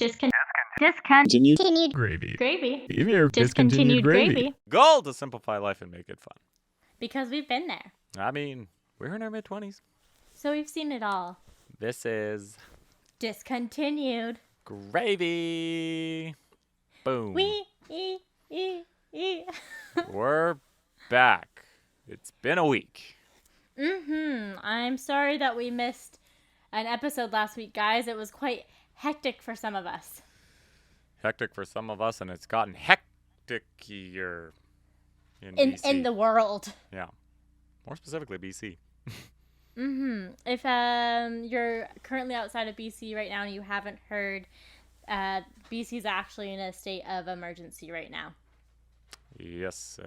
Discontinued Gravy. gravy. Discontinued gravy. Goal to simplify life and make it fun. Because we've been there. I mean, we're in our mid-20s. So we've seen it all. This is Discontinued. gravy. Boom. E. We're back. It's been a week. I'm sorry that we missed an episode last week, guys. It was quite hectic for some of us. Hectic for some of us, and it's gotten hecticier in BC. In the world. Yeah. More specifically, BC. If you're currently outside of BC right now and you haven't heard, BC is actually in a state of emergency right now. Yes,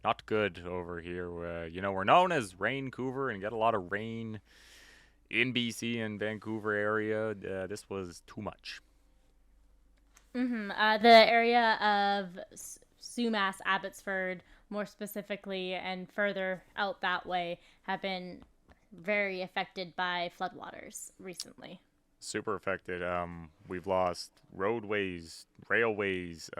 not good over here. We're known as Raincouver and get a lot of rain in BC and Vancouver area. This was too much. The area of Sumas, Abbotsford, more specifically, and further out that way, have been very affected by floodwaters recently. Super affected. We've lost roadways, railways,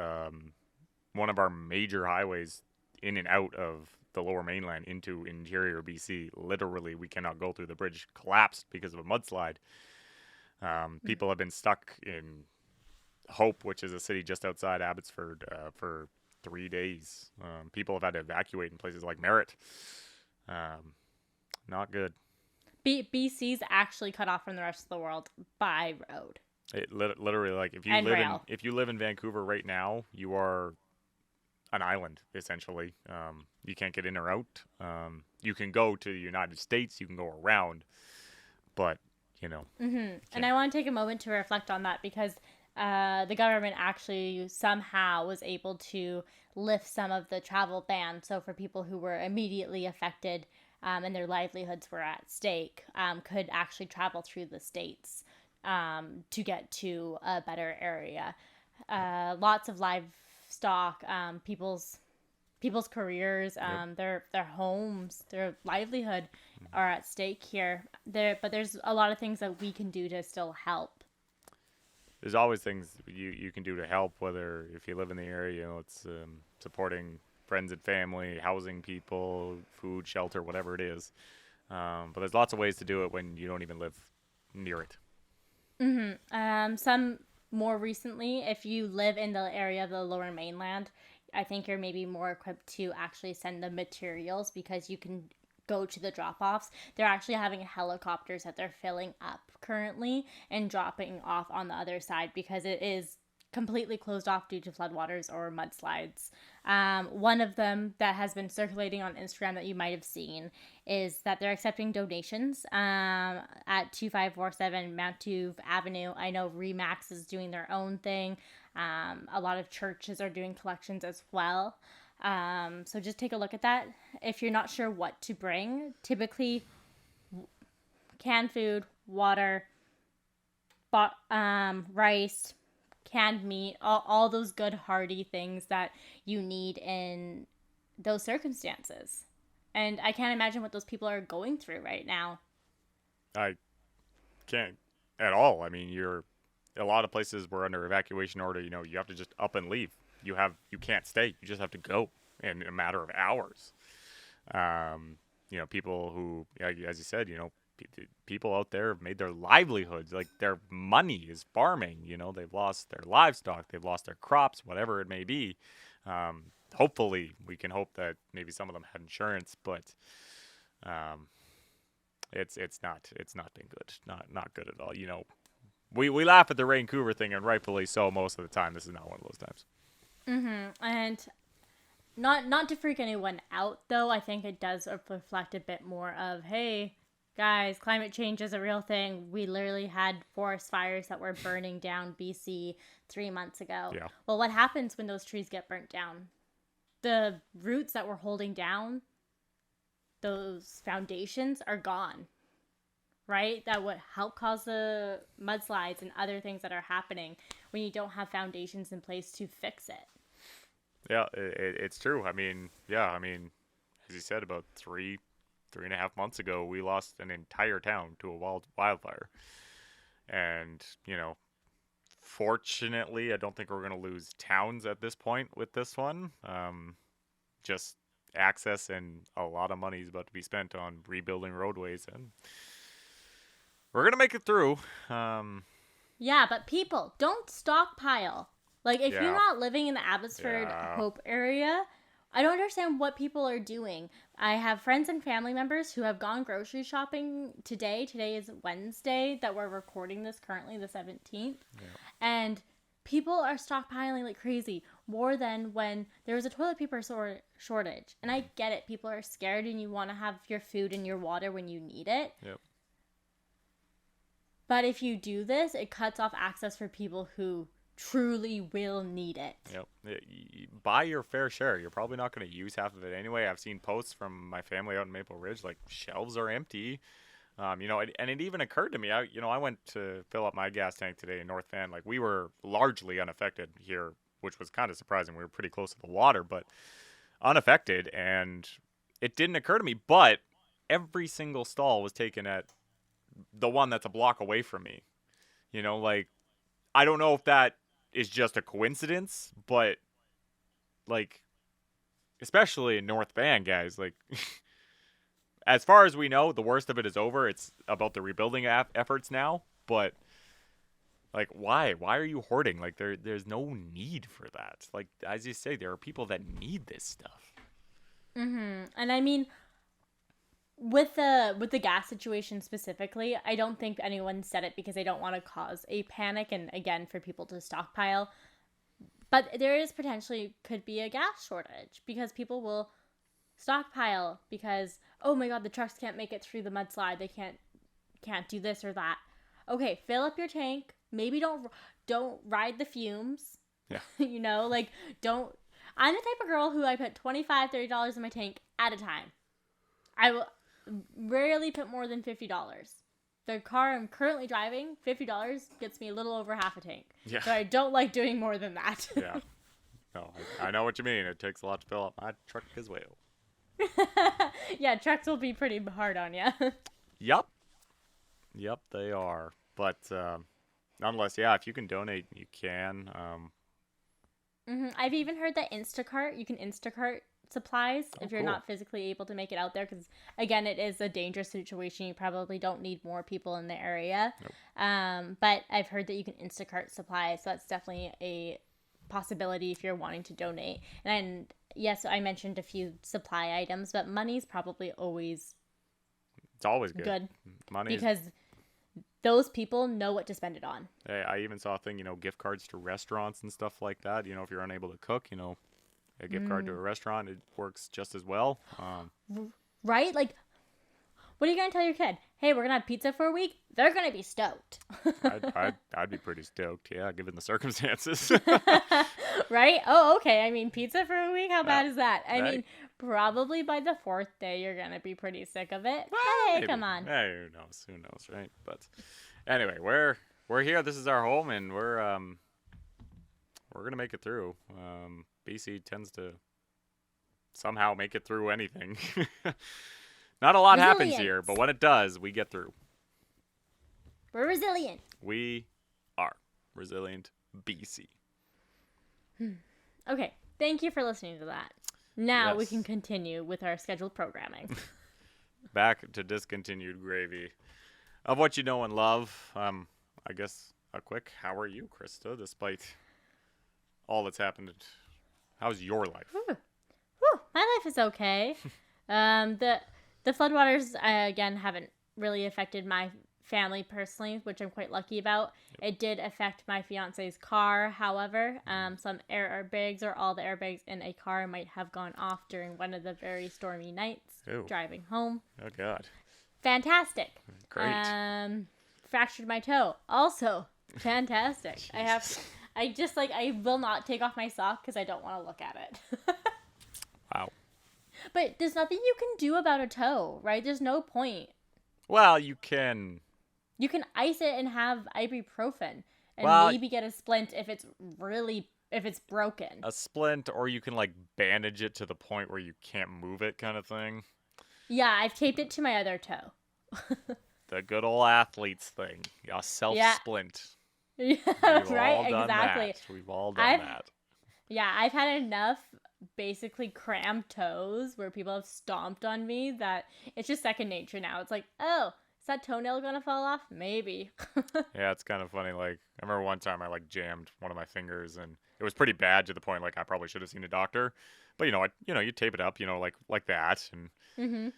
one of our major highways in and out of the lower mainland into interior BC. Literally, we cannot go through. The bridge collapsed because of a mudslide. People have been stuck in Hope, which is a city just outside Abbotsford, for 3 days. People have had to evacuate in places like Merritt. Not good. BC's actually cut off from the rest of the world by road. It literally, like, if you live in Vancouver right now, you are an island, essentially. You can't get in or out. You can go to the United States, you can go around, but And I want to take a moment to reflect on that, because the government actually somehow was able to lift some of the travel ban. So for people who were immediately affected and their livelihoods were at stake, could actually travel through the states to get to a better area. Lots of livestock, people's careers, their homes, their livelihood are at stake here. But there's a lot of things that we can do to still help. There's always things you can do to help, whether if you live in the area, it's supporting friends and family, housing people, food, shelter, whatever it is. But there's lots of ways to do it when you don't even live near it. Some more recently, if you live in the area of the lower mainland, I think you're maybe more equipped to actually send the materials, because you can go to the drop-offs. They're actually having helicopters that they're filling up currently and dropping off on the other side, because it is completely closed off due to floodwaters or mudslides. One of them that has been circulating on Instagram that you might have seen is that they're accepting donations at 2547 Mountouv Avenue. I know Remax is doing their own thing. A lot of churches are doing collections as well. So just take a look at that. If you're not sure what to bring, typically canned food, water, rice, canned meat, all those good hearty things that you need in those circumstances. And I can't imagine what those people are going through right now. I can't at all. I mean, a lot of places were under evacuation order. You have to just up and leave. You can't stay. You just have to go in a matter of hours. People who, as you said, people out there have made their livelihoods, like their money is farming. They've lost their livestock, they've lost their crops, whatever it may be. Hopefully, we can hope that maybe some of them had insurance, but it's not been good. Not good at all. We laugh at the Raincouver thing, and rightfully so. Most of the time, this is not one of those times. And not to freak anyone out, though, I think it does reflect a bit more of, hey, guys, climate change is a real thing. We literally had forest fires that were burning down BC 3 months ago. Yeah. Well, what happens when those trees get burnt down? The roots that were holding down those foundations are gone, right? That would help cause the mudslides and other things that are happening when you don't have foundations in place to fix it. Yeah, it's true. I mean, as you said, about 3.5 months ago, we lost an entire town to a wildfire. And, Fortunately, I don't think we're going to lose towns at this point with this one. Just access, and a lot of money is about to be spent on rebuilding roadways, and we're going to make it through. Yeah, but people, don't stockpile. Like, if Yeah. you're not living in the Abbotsford Yeah. Hope area, I don't understand what people are doing. I have friends and family members who have gone grocery shopping today. Today is Wednesday that we're recording this currently, the 17th. Yeah. And people are stockpiling like crazy, more than when there was a toilet paper shortage. And I get it. People are scared and you want to have your food and your water when you need it. Yep. But if you do this, it cuts off access for people who truly will need it. Yep. Buy your fair share. You're probably not going to use half of it anyway. I've seen posts from my family out in Maple Ridge, like, shelves are empty. And it even occurred to me, I went to fill up my gas tank today in North Van. Like, we were largely unaffected here, which was kind of surprising. We were pretty close to the water, but unaffected. And it didn't occur to me, but every single stall was taken at the one that's a block away from me. Like, I don't know if that is just a coincidence, but, like, especially in North Van, guys, like, as far as we know, the worst of it is over. It's about the rebuilding efforts now, but, like, why are you hoarding? Like, there's no need for that. Like, as you say, there are people that need this stuff. And I mean, with the gas situation specifically, I don't think anyone said it because they don't want to cause a panic and, again, for people to stockpile. But there is potentially could be a gas shortage because people will stockpile because, oh my god, the trucks can't make it through the mudslide. They can't do this or that. Okay, fill up your tank. Maybe don't ride the fumes. Yeah. Don't. I'm the type of girl who I put $25-$30 in my tank at a time. I will rarely put more than $50. The car I'm currently driving, $50 gets me a little over half a tank. Yeah. So I don't like doing more than that. Yeah. No, I know what you mean. It takes a lot to fill up my truck as well. Yeah, trucks will be pretty hard on you. Yep, they are. But nonetheless, yeah, if you can donate, you can. I've even heard that you can Instacart supplies if you're cool. not physically able to make it out there, because again, it is a dangerous situation. You probably don't need more people in the area. Nope. But I've heard that you can Instacart supplies, so that's definitely a possibility if you're wanting to donate. And yes, I mentioned a few supply items, but money's probably always It's always good. Money because those people know what to spend it on. I even saw a thing, gift cards to restaurants and stuff like that. If you're unable to cook, a gift card to a restaurant, it works just as well. Right? Like, what are you going to tell your kid? Hey, we're going to have pizza for a week? They're going to be stoked. I'd be pretty stoked, yeah, given the circumstances. Right? Oh, okay. I mean, pizza for a week? How bad is that? I right. mean, probably by the fourth day, you're going to be pretty sick of it. Well, Hey, maybe. come on. Hey, who knows, right? But anyway, we're here. This is our home, and we're gonna make it through. BC tends to somehow make it through anything. Not a lot happens here, but when it does, we get through. We're resilient. We are resilient BC. Okay. Thank you for listening to that. Now we Yes. can continue with our scheduled programming. Back to Discontinued Gravy. Of what you know and love. I guess a quick, how are you, Krysta, despite all that's happened? How's your life? Whew, my life is okay. The floodwaters, again, haven't really affected my family personally, which I'm quite lucky about. It did affect my fiance's car, however. Some airbags or all the airbags in a car might have gone off during one of the very stormy nights driving home. Oh, God. Fantastic. Great. Fractured my toe. Also, fantastic. I will not take off my sock because I don't want to look at it. Wow. But there's nothing you can do about a toe, right? There's no point. Well, you can... You can ice it and have ibuprofen and maybe get a splint if it's broken. A splint, or you can, bandage it to the point where you can't move it kind of thing. Yeah, I've taped it to my other toe. The good old athlete's thing. A self-splint. Yeah, We've right, all done exactly. that. We've all done I've that. Yeah, I've had enough basically crammed toes where people have stomped on me that it's just second nature now. It's like, oh, is that toenail gonna fall off? Maybe. Yeah, it's kind of funny. Like, I remember one time I like jammed one of my fingers, and it was pretty bad to the point like I probably should have seen a doctor. But you tape it up, like that, and Mhm.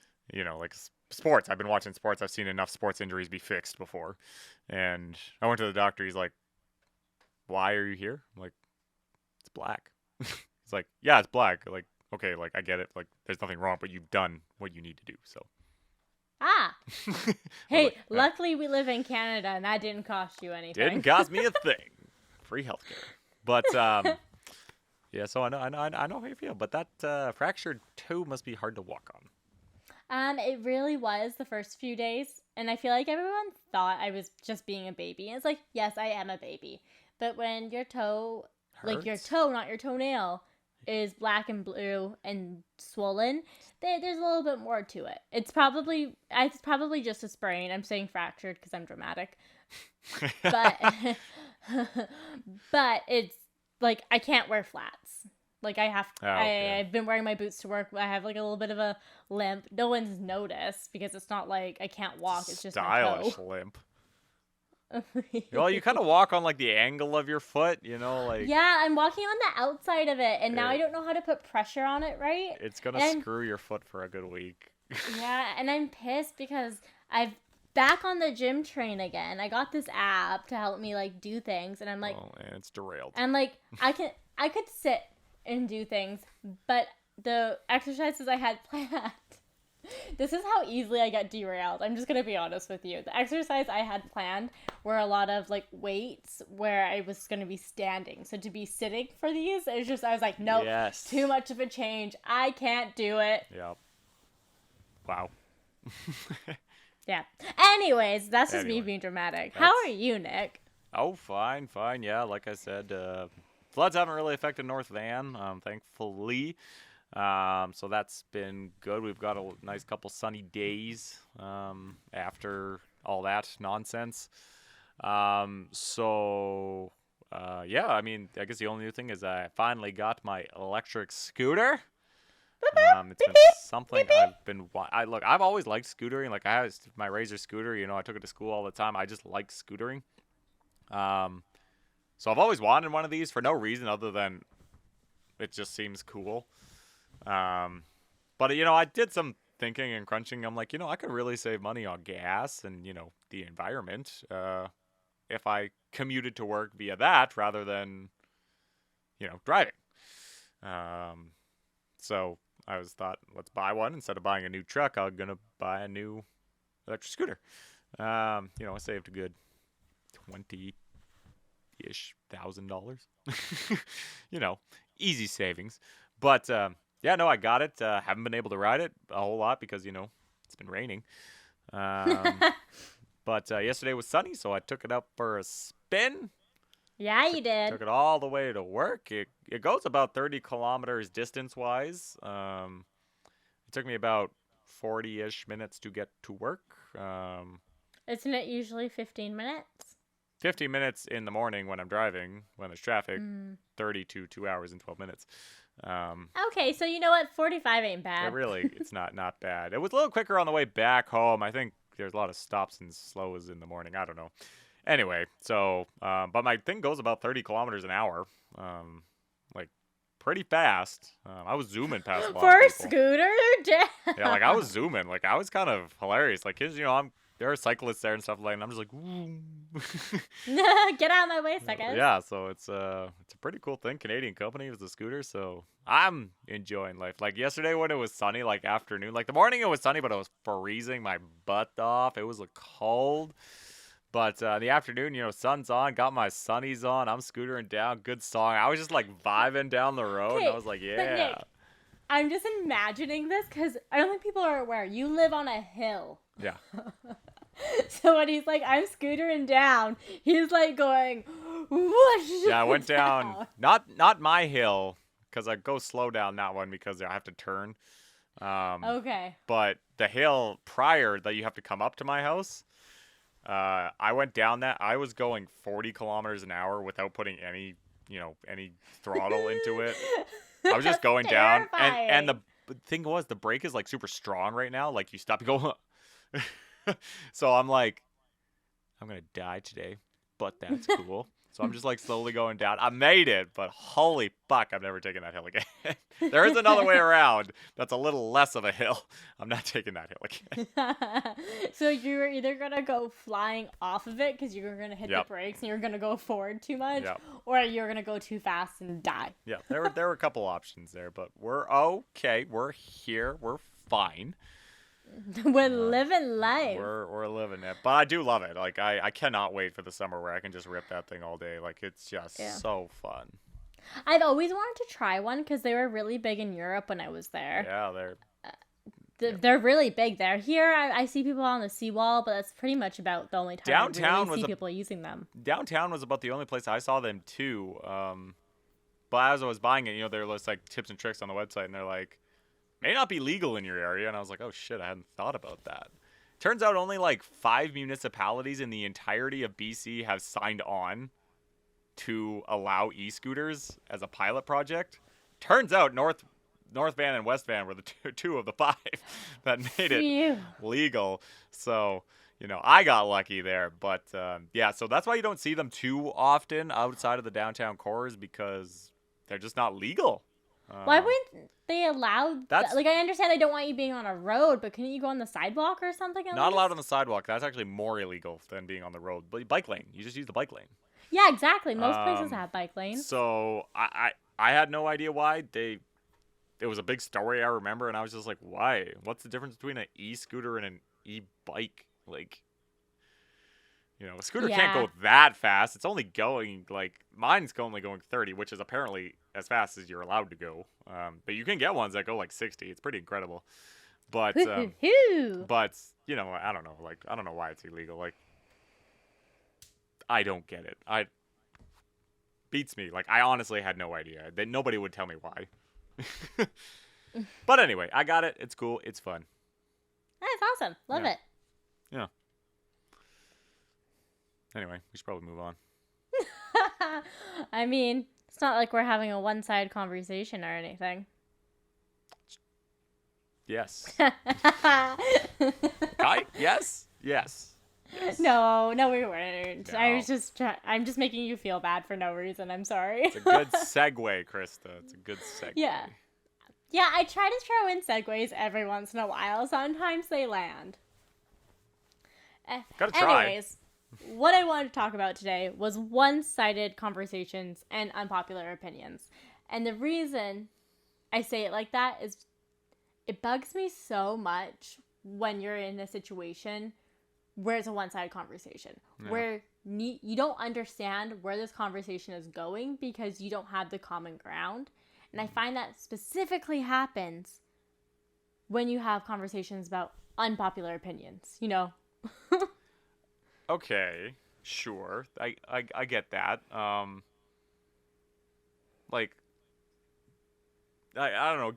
like sports. I've been watching sports. I've seen enough sports injuries be fixed before, and I went to the doctor. He's like, "Why are you here?" I'm like, "It's black." He's like, "Yeah, it's black." Like, okay, like I get it. Like, there's nothing wrong, but you've done what you need to do. So. Ah. I was Hey, like, luckily we live in Canada and that didn't cost you anything. didn't cost me a thing. Free healthcare. But yeah. So I know how you feel. But that fractured toe must be hard to walk on. It really was the first few days, and I feel like everyone thought I was just being a baby. And it's like, yes, I am a baby. But when your toe, like your Hurts? toe, not your toenail, is black and blue and swollen, there's a little bit more to it. It's probably just a sprain. I'm saying fractured because I'm dramatic. But but it's like I can't wear flats. Like Yeah. I've been wearing my boots to work. I have like a little bit of a limp. No one's noticed because it's not like I can't walk. It's just my toe. Stylish limp. Well, you kind of walk on like the angle of your foot, like Yeah, I'm walking on the outside of it, and now I it, don't know how to put pressure on it right. it's gonna And screw your foot for a good week. yeah, and I'm pissed because I've back on the gym train again. I got this app to help me like do things, and I'm like, Oh, and it's derailed. I could sit and do things, but the exercises I had planned. This is how easily I get derailed. I'm just gonna be honest with you. The exercise I had planned were a lot of like weights where I was gonna be standing. So to be sitting for these, it was just I was like, nope, Yes. too much of a change. I can't do it. Yep. Wow. Yeah. Anyways, that's just me Anyway, being dramatic. How that's- are you, Nick? Oh, fine. Yeah, like I said, floods haven't really affected North Van, thankfully. So that's been good. We've got a nice couple sunny days after all that nonsense. Yeah, I mean, I guess the only new thing is I finally got my electric scooter. It's been something I've always liked scootering. Like I have my Razor scooter, I took it to school all the time. I just like scootering. So I've always wanted one of these for no reason other than it just seems cool. But I did some thinking and crunching. I'm like, I could really save money on gas and, the environment, if I commuted to work via that rather than, driving. So I thought, let's buy one instead of buying a new truck. I'm gonna buy a new electric scooter. I saved a good $20,000. Easy savings. But yeah, no, I got it. Haven't been able to ride it a whole lot because it's been raining. But yesterday was sunny, so I took it up for a spin. Yeah, you did. Took it all the way to work. It goes about 30 kilometers distance-wise. It took me about 40-ish minutes to get to work. Isn't it usually 15 minutes? 15 minutes in the morning when I'm driving, when there's traffic. 30 to 2 hours and 12 minutes. Okay, so you know what? 45 ain't bad. It's not bad. It was a little quicker on the way back home. I think there's a lot of stops and slows in the morning. I don't know. Anyway, so, but my thing goes about 30 kilometers an hour. Like, pretty fast. I was zooming past a lot For of a people. scooter? Yeah, like, I was zooming. Like, I was kind of hilarious. Like, kids, there are cyclists there and stuff like that, and I'm just like, ooh. Get out of my way, suckers. Yeah, so it's a pretty cool thing. Canadian company with the scooter, so I'm enjoying life. Like yesterday when it was sunny, like afternoon, like the morning it was sunny, but it was freezing my butt off. It was cold. But in the afternoon, sun's on, got my sunnies on. I'm scootering down, good song. I was just like vibing down the road, and I was like, But yeah. Nick, I'm just imagining this because I don't think people are aware. You live on a hill. Yeah. So when he's like, I'm scootering down, he's like going, whoosh. Yeah, I went down, not my hill, because I go slow down that one because I have to turn. Okay. But the hill prior that you have to come up to my house, I went down that. I was going 40 kilometers an hour without putting any throttle into it. I was just going down, and the thing was, the brake is like super strong right now. Like you stop, you go. So I'm like, I'm gonna die today, but that's cool. So I'm just like slowly going down. I made it, but holy fuck, I'm never taking that hill again. There is another way around that's a little less of a hill. I'm not taking that hill again. So you were either going to go flying off of it because you were going to hit Yep. the brakes and you were going to go forward too much, Yep. or you were going to go too fast and die. Yeah, there were a couple options there, but we're okay. We're here. We're fine. We're living life. We're living it. But I do love it. Like I cannot wait for the summer where I can just rip that thing all day. Like it's just so fun. I've always wanted to try one because they were really big in Europe when I was there. Yeah, They're really big there. Here, I see people on the seawall, but that's pretty much about the only time I really see people using them. Downtown was about the only place I saw them too. But as I was buying it, there was like tips and tricks on the website, and they're like, may not be legal in your area. And I was like, oh shit, I hadn't thought about that. Turns out only like 5 municipalities in the entirety of BC have signed on to allow e-scooters as a pilot project. Turns out North Van and West Van were the two of the 5 that made it legal. So, I got lucky there. But yeah, so that's why you don't see them too often outside of the downtown cores, because they're just not legal. Why wouldn't they allow that? Like, I understand they don't want you being on a road, but couldn't you go on the sidewalk or something? Not allowed on the sidewalk. That's actually more illegal than being on the road. But bike lane. You just use the bike lane. Yeah, exactly. Most places have bike lanes. So I had no idea why. It was a big story, I remember, and I was just like, why? What's the difference between an e-scooter and an e-bike? Like, a scooter can't go that fast. It's only going, like, mine's only going 30, which is apparently as fast as you're allowed to go. But you can get ones that go like 60. It's pretty incredible. But, but, I don't know. Like, I don't know why it's illegal. Like, I don't get it. Beats me. Like, I honestly had no idea. Nobody would tell me why. But anyway, I got it. It's cool. It's fun. That's awesome. Love it. Yeah. Anyway, we should probably move on. I mean, it's not like we're having a one-sided conversation or anything. Yes. Yes. No, we weren't. No. I'm just making you feel bad for no reason. I'm sorry. It's a good segue, Krysta. It's a good segue. Yeah, I try to throw in segues every once in a while. Sometimes they land. Gotta try. Anyways, what I wanted to talk about today was one-sided conversations and unpopular opinions. And the reason I say it like that is it bugs me so much when you're in a situation where it's a one-sided conversation, where you don't understand where this conversation is going because you don't have the common ground. And I find that specifically happens when you have conversations about unpopular opinions, Okay, sure. I get that. Like, I don't know.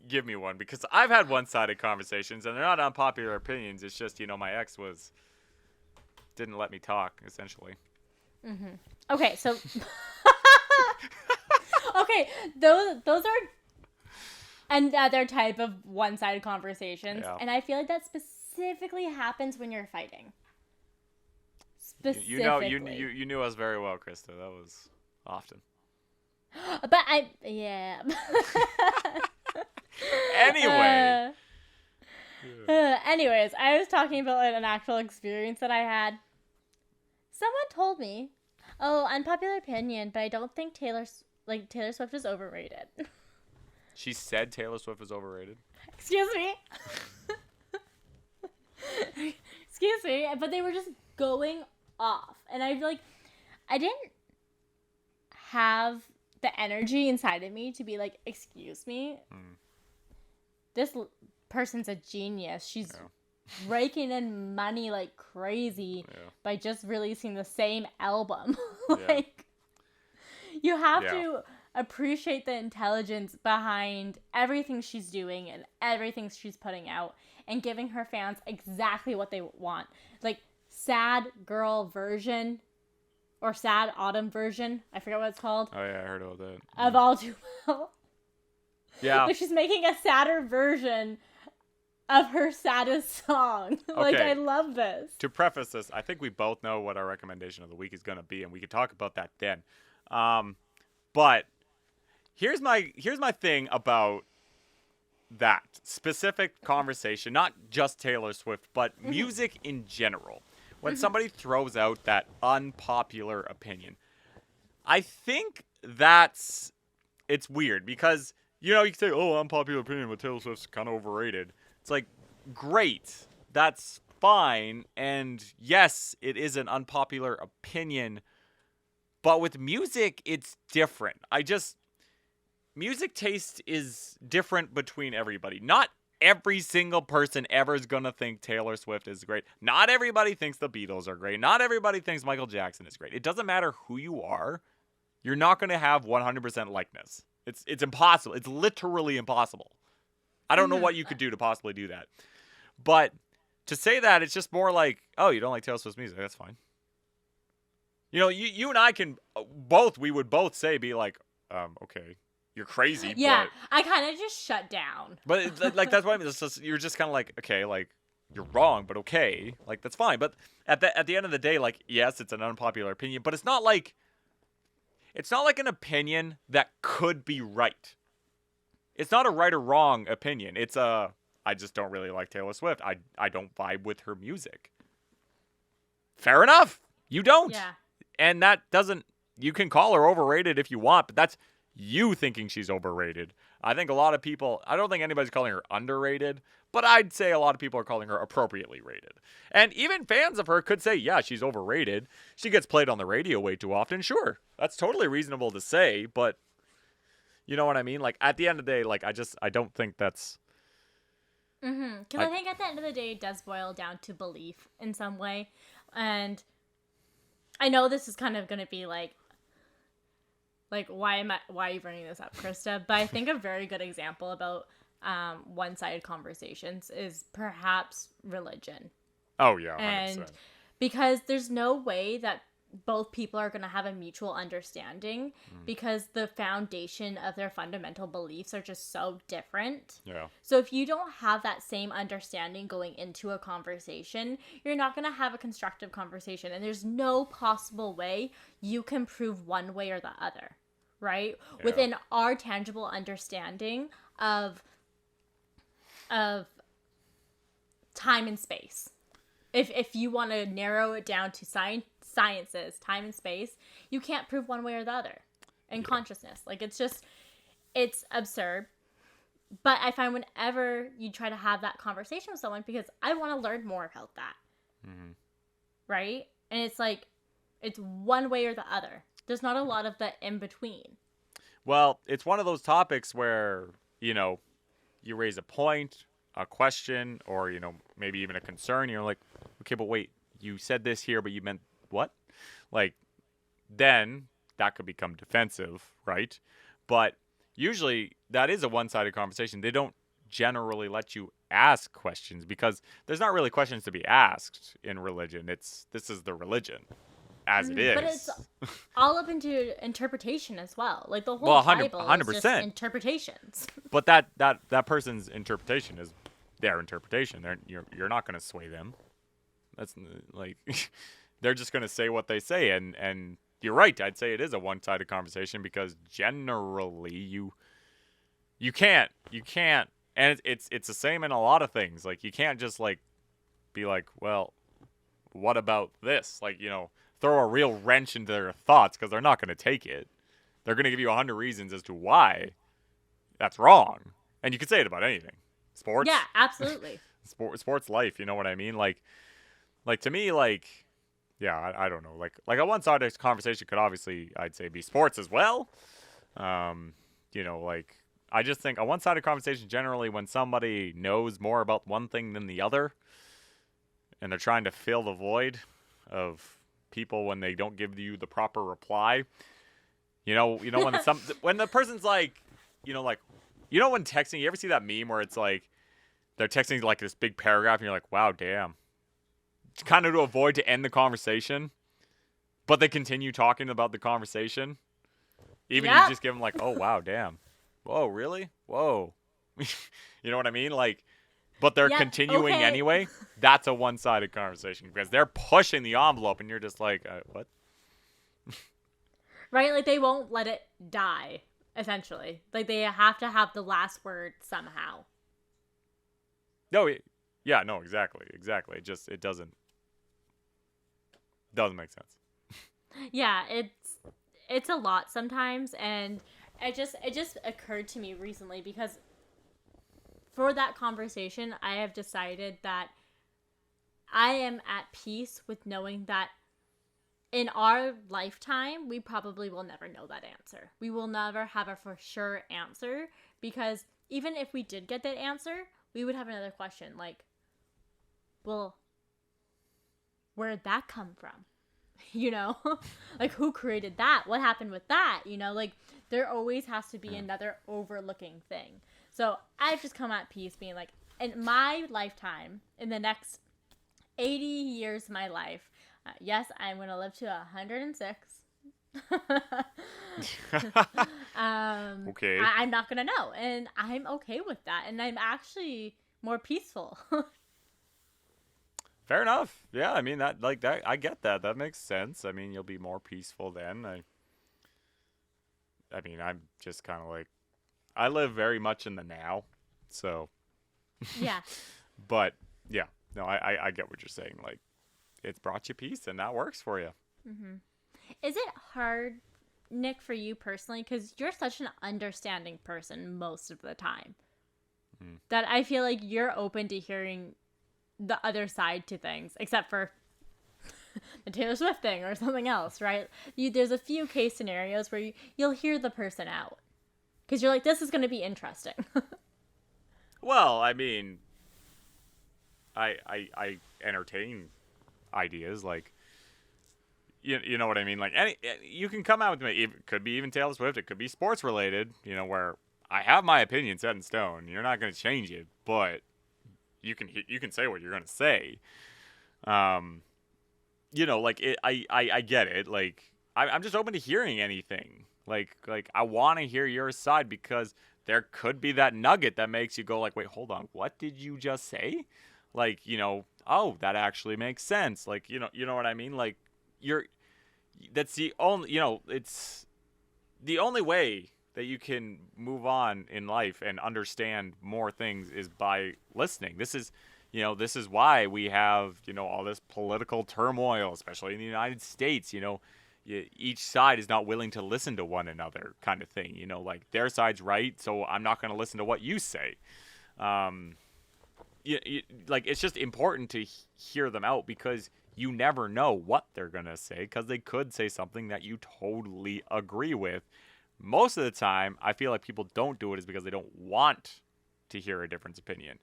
Give me one, because I've had one-sided conversations and they're not unpopular opinions. It's just my ex didn't let me talk, essentially. Mm-hmm. Okay, so okay, those are another type of one-sided conversations, and I feel like that specifically happens when you're fighting. Specifically. You knew us very well, Krysta. That was often. But Anyway. Anyways, I was talking about an actual experience that I had. Someone told me, "Oh, unpopular opinion, but I don't think Taylor Swift is overrated." She said Taylor Swift is overrated? Excuse me. Excuse me, but they were just going off, and I didn't have the energy inside of me to be like, excuse me, this person's a genius. She's raking in money like crazy by just releasing the same album. You have to appreciate the intelligence behind everything she's doing and everything she's putting out and giving her fans exactly what they want. Like, sad girl version or sad autumn version. I forget what it's called. Oh yeah, I heard about that. Of All Too Well. Yeah. But she's making a sadder version of her saddest song. Like, Okay. I love this. To preface this, I think we both know what our recommendation of the week is going to be, and we could talk about that then. But here's my thing about that specific conversation, not just Taylor Swift, but music in general. When somebody throws out that unpopular opinion, I think it's weird because, you know, you can say, oh, unpopular opinion, but Taylor Swift's kind of overrated. It's like, great, that's fine, and yes, it is an unpopular opinion, but with music, it's different. Music taste is different between everybody. Not every single person ever is going to think Taylor Swift is great. Not everybody thinks the Beatles are great. Not everybody thinks Michael Jackson is great. It doesn't matter who you are. You're not going to have 100% likeness. It's impossible. It's literally impossible. I don't know what you could do to possibly do that. But to say that, it's just more like, oh, you don't like Taylor Swift's music. That's fine. You know, you and I can we would both say, be like, okay, you're crazy. Yeah, but, I kind of just shut down. But like, that's what I mean. You're just kind of like, okay, like, you're wrong, but okay. Like, that's fine. But at the end of the day, like, yes, it's an unpopular opinion, but it's not like an opinion that could be right. It's not a right or wrong opinion. It's I just don't really like Taylor Swift. I don't vibe with her music. Fair enough. You don't. Yeah. And that doesn't, you can call her overrated if you want, but that's you thinking she's overrated. I think a lot of people, I don't think anybody's calling her underrated, but I'd say a lot of people are calling her appropriately rated. And even fans of her could say, yeah, she's overrated. She gets played on the radio way too often. Sure, that's totally reasonable to say, but you know what I mean? Like, at the end of the day, like, I don't think that's... Because I think at the end of the day, it does boil down to belief in some way. And I know this is kind of going to be like, why are you bringing this up, Krysta? But I think a very good example about one-sided conversations is perhaps religion. Oh, yeah, 100%. And because there's no way that both people are going to have a mutual understanding because the foundation of their fundamental beliefs are just so different. Yeah. So if you don't have that same understanding going into a conversation, you're not going to have a constructive conversation. And there's no possible way you can prove one way or the other, right? Yeah. Within our tangible understanding of time and space. If you want to narrow it down to sciences, time and space, you can't prove one way or the other. And consciousness. Like, it's absurd. But I find whenever you try to have that conversation with someone, because I want to learn more about that. Mm-hmm. Right? And it's like, it's one way or the other. There's not a lot of the in between. Well, it's one of those topics where, you know, you raise a point, a question, or, you know, maybe even a concern. You're like, okay, but wait, you said this here, but you meant what? Like, then that could become defensive, right? But usually that is a one-sided conversation. They don't generally let you ask questions because there's not really questions to be asked in religion. This is the religion as it is. But it's all up into interpretation as well. Like, the whole Bible 100%. is just interpretations. But that person's interpretation is their interpretation. You're not going to sway them. That's like they're just going to say what they say, and you're right. I'd say it is a one-sided conversation because generally you can't, and it's the same in a lot of things. Like, you can't just like be like, well, what about this? Like, you know, throw a real wrench into their thoughts because they're not going to take it. They're going to give you 100 reasons as to why that's wrong, and you can say it about anything. Sports. Yeah, absolutely. Sports life. You know what I mean? Like to me, like, yeah, I don't know. Like a one-sided conversation could obviously, I'd say, be sports as well. You know, like, I just think a one-sided conversation generally when somebody knows more about one thing than the other, and they're trying to fill the void of people when they don't give you the proper reply. You know when the person's like, when texting, you ever see that meme where it's like they're texting like this big paragraph and you're like, wow, damn. kind of to avoid to end the conversation, but they continue talking about the conversation. Even you just give them like, oh, wow, damn. Whoa, really? Whoa. You know what I mean? Like, but they're continuing anyway. That's a one-sided conversation because they're pushing the envelope and you're just like, what? Right? Like, they won't let it die, essentially. Like, they have to have the last word somehow. No, yeah, no, exactly. It doesn't make sense. Yeah, it's a lot sometimes, and it just occurred to me recently because for that conversation, I have decided that I am at peace with knowing that in our lifetime, we probably will never know that answer. We will never have a for sure answer because even if we did get that answer, we would have another question like, well, where did that come from? You know, like who created that? What happened with that? You know, like there always has to be another overlooking thing. So I've just come at peace being like, in my lifetime, in the next 80 years of my life, yes, I'm going to live to 106. Okay. I'm not going to know. And I'm okay with that. And I'm actually more peaceful. Fair enough. Yeah, I mean that I get that. That makes sense. I mean, you'll be more peaceful then. I mean, I'm just kind of like I live very much in the now. So Yeah. But yeah, no, I get what you're saying. Like it's brought you peace and that works for you. Mm-hmm. Is it hard, Nick, for you personally? Because you're such an understanding person most of the time that I feel like you're open to hearing the other side to things, except for the Taylor Swift thing or something else, right? There's a few case scenarios where you'll hear the person out because you're like, this is going to be interesting. Well, I mean, I entertain ideas like you know what I mean. Like you can come out with me. It could be even Taylor Swift. It could be sports related. You know where I have my opinion set in stone. You're not going to change it, but you can say what you're going to say. You know, like I get it. Like I'm just open to hearing anything. Like I want to hear your side because there could be that nugget that makes you go like, wait, hold on, what did you just say? Like, you know, oh, that actually makes sense. Like, you know what I mean? Like that's the only, you know, it's the only way that you can move on in life and understand more things is by listening. This is why we have, you know, all this political turmoil, especially in the United States. You know, each side is not willing to listen to one another kind of thing. You know, like their side's right, so I'm not going to listen to what you say. Like it's just important to hear them out because you never know what they're going to say because they could say something that you totally agree with. Most of the time, I feel like people don't do it is because they don't want to hear a different opinion.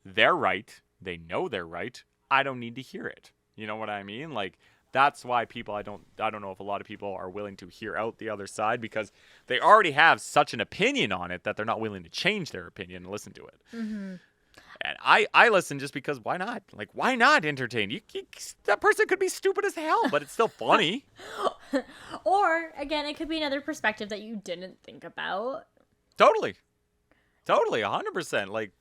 They're right. They know they're right. I don't need to hear it. You know what I mean? Like that's why I don't know if a lot of people are willing to hear out the other side because they already have such an opinion on it that they're not willing to change their opinion and listen to it. Mm-hmm. And I listen just because why not? Like, why not entertain? That person could be stupid as hell, but it's still funny. Or, again, it could be another perspective that you didn't think about. Totally, 100%. Like,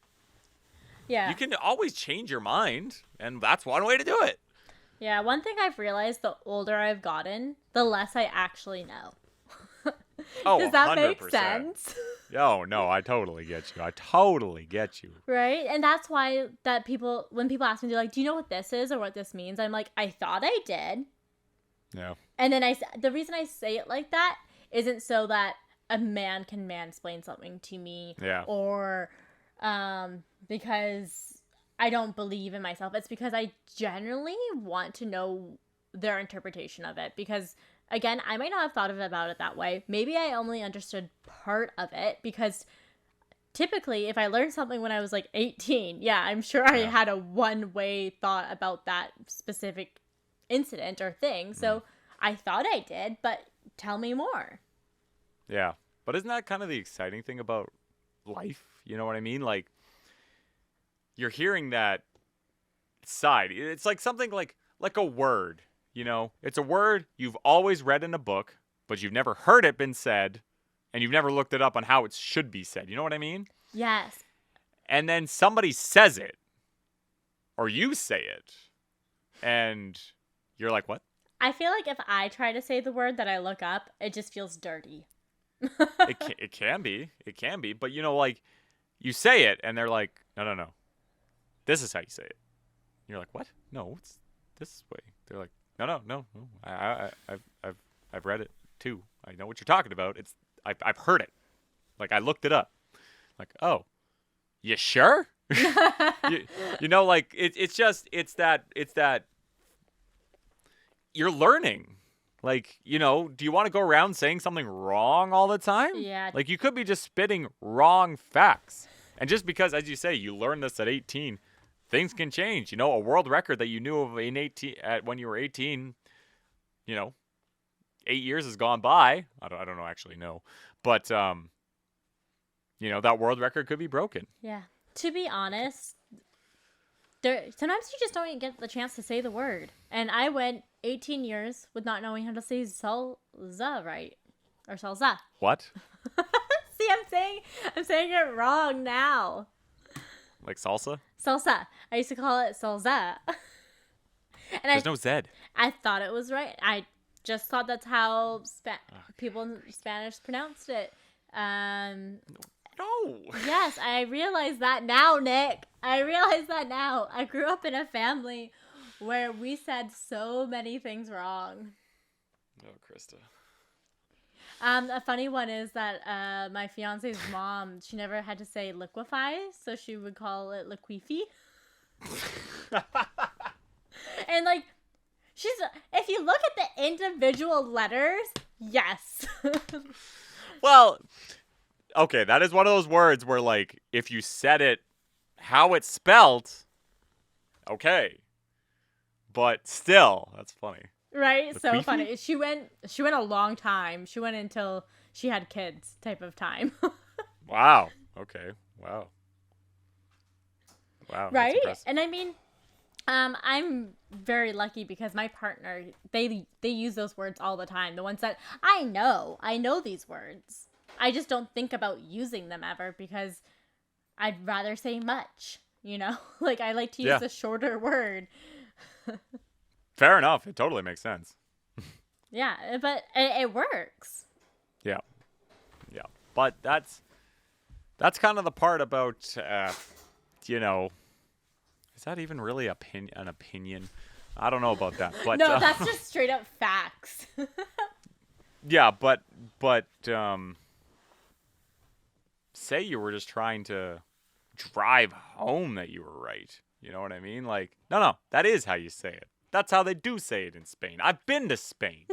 yeah, you can always change your mind, and that's one way to do it. Yeah, one thing I've realized the older I've gotten, the less I actually know. Oh, does that 100%. make sense? Oh, no, I totally get you. Right? And that's why when people ask me, they're like, do you know what this is or what this means? I'm like, I thought I did. Yeah. And then the reason I say it like that isn't so that a man can mansplain something to me. Yeah. Or because I don't believe in myself. It's because I generally want to know their interpretation of it. Because, again, I might not have thought about it that way. Maybe I only understood part of it because typically if I learned something when I was like 18, yeah, I'm sure I had a one-way thought about that specific incident or thing. So I thought I did, but tell me more. Yeah. But isn't that kind of the exciting thing about life? You know what I mean? Like, you're hearing that side. It's like something like a word, It's a word you've always read in a book, but you've never heard it been said, and you've never looked it up on how it should be said. You know what I mean? Yes. And then somebody says it, or you say it, and you're like, what? I feel like if I try to say the word that I look up, it just feels dirty. It can be. It can be. But, like, you say it, and they're like, no. This is how you say it. And you're like, what? No, it's this way. They're like, no. I've read it, too. I know what you're talking about. I've heard it. Like, I looked it up. Like, oh, you sure? Like, it's that you're learning. Like, do you want to go around saying something wrong all the time? Yeah. Like, you could be just spitting wrong facts. And just because, as you say, you learned this at 18, things can change. A world record that you knew of when you were 18, 8 years has gone by. I don't know, actually, no. But, that world record could be broken. Yeah. To be honest, sometimes you just don't get the chance to say the word. And I went 18 years with not knowing how to say salsa right. Or salsa. What? See, I'm saying it wrong now. Like salsa? Salsa. I used to call it salsa. And There's no Z. I thought it was right. I just thought that's how people in Spanish pronounced it. No. Yes, I realize that now, Nick. I realize that now. I grew up in a family where we said so many things wrong. Oh, Krysta. A funny one is that my fiance's mom, she never had to say liquefy, so she would call it liquefi. And like, if you look at the individual letters, yes. Well, okay, that is one of those words where, like, if you said it how it's spelled, okay. But still, that's funny. Right? So funny. She went a long time. She went until she had kids type of time. Wow. Okay. Wow. Right? And I mean, I'm very lucky because my partner, they use those words all the time. The ones that I know these words. I just don't think about using them ever because I'd rather say much, Like, I like to use a shorter word. Fair enough. It totally makes sense. Yeah, but it works. Yeah. But that's kind of the part about, is that even really an opinion? I don't know about that. But no, that's just straight up facts. Yeah, but say you were just trying to drive home that you were right. You know what I mean? Like, no, that is how you say it. That's how they do say it in Spain. I've been to Spain.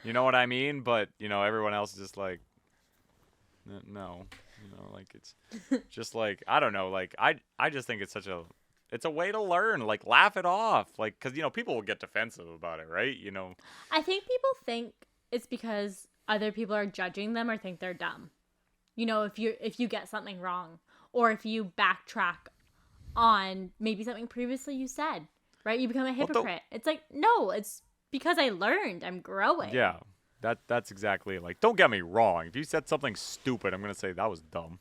You know what I mean? But, everyone else is just like, no. Like, it's just like, I don't know. Like, I just think it's a way to learn. Like, laugh it off. Like, because, people will get defensive about it, right? I think people think it's because other people are judging them or think they're dumb. If you get something wrong or if you backtrack on maybe something previously you said, right? You become a hypocrite. It's like, no, it's because I learned. I'm growing. Yeah, that's exactly it. Like, don't get me wrong. If you said something stupid, I'm going to say that was dumb.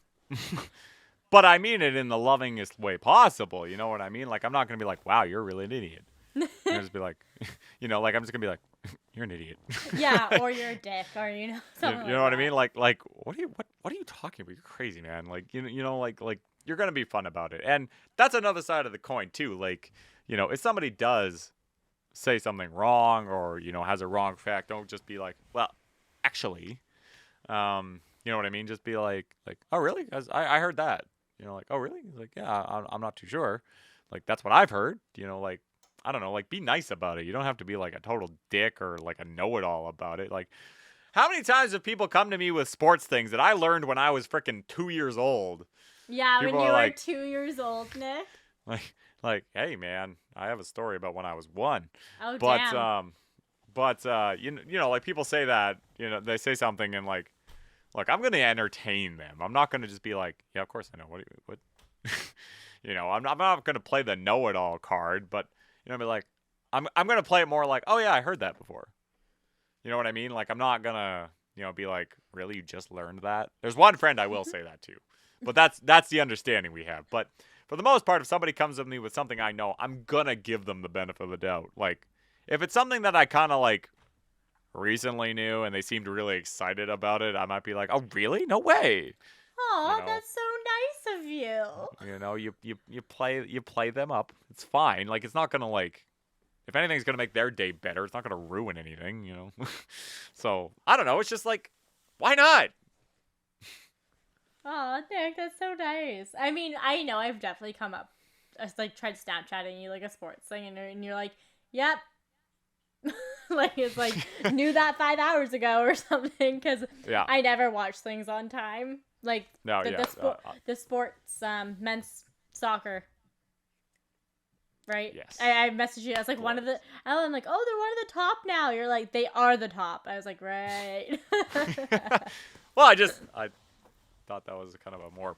But I mean it in the lovingest way possible. You know what I mean? Like, I'm not going to be like, wow, you're really an idiot. I'm going to just be like, like, I'm just going to be like, you're an idiot. Yeah, or you're a dick, or something. You know what I mean? Like, what are you talking about? You're crazy, man. Like, like you're gonna be fun about it, and that's another side of the coin too. Like, if somebody does say something wrong or has a wrong fact, don't just be like, well, actually, you know what I mean? Just be like, oh really? 'Cause I heard that. Like, oh really? Like, yeah, I'm not too sure. Like, that's what I've heard. Like, I don't know, like, be nice about it. You don't have to be like a total dick or like a know-it-all about it. Like, how many times have people come to me with sports things that I learned when I was freaking 2 years old? Yeah, people when you are were like, 2 years old, Nick. Like, hey man, I have a story about when I was 1. Oh, damn. But damn. Like, people say that, they say something and like, look, I'm gonna entertain them. I'm not gonna just be like, yeah, of course I know. What? I'm not going to play the know-it-all card, but, be like, I'm going to play it more like, oh, yeah, I heard that before. You know what I mean? Like, I'm not going to, be like, really, you just learned that? There's one friend I will say that to. But that's the understanding we have. But for the most part, if somebody comes to me with something I know, I'm going to give them the benefit of the doubt. Like, if it's something that I kind of, like, recently knew and they seemed really excited about it, I might be like, oh, really? No way. Oh, that's so nice of you. You play them up. It's fine. Like, it's not going to, like, if anything's going to make their day better, it's not going to ruin anything, So, I don't know. It's just like, why not? Oh, Nick, that's so nice. I mean, I know I've definitely come up, like, tried Snapchatting you, like, a sports thing, and you're like, yep. Like, it's like, knew that 5 hours ago or something, because I never watch things on time. Like, the sports, men's soccer. Right? Yes. I messaged you. I was like, I'm like, oh, they're one of the top now. You're like, they are the top. I was like, right. Well, I thought that was kind of a more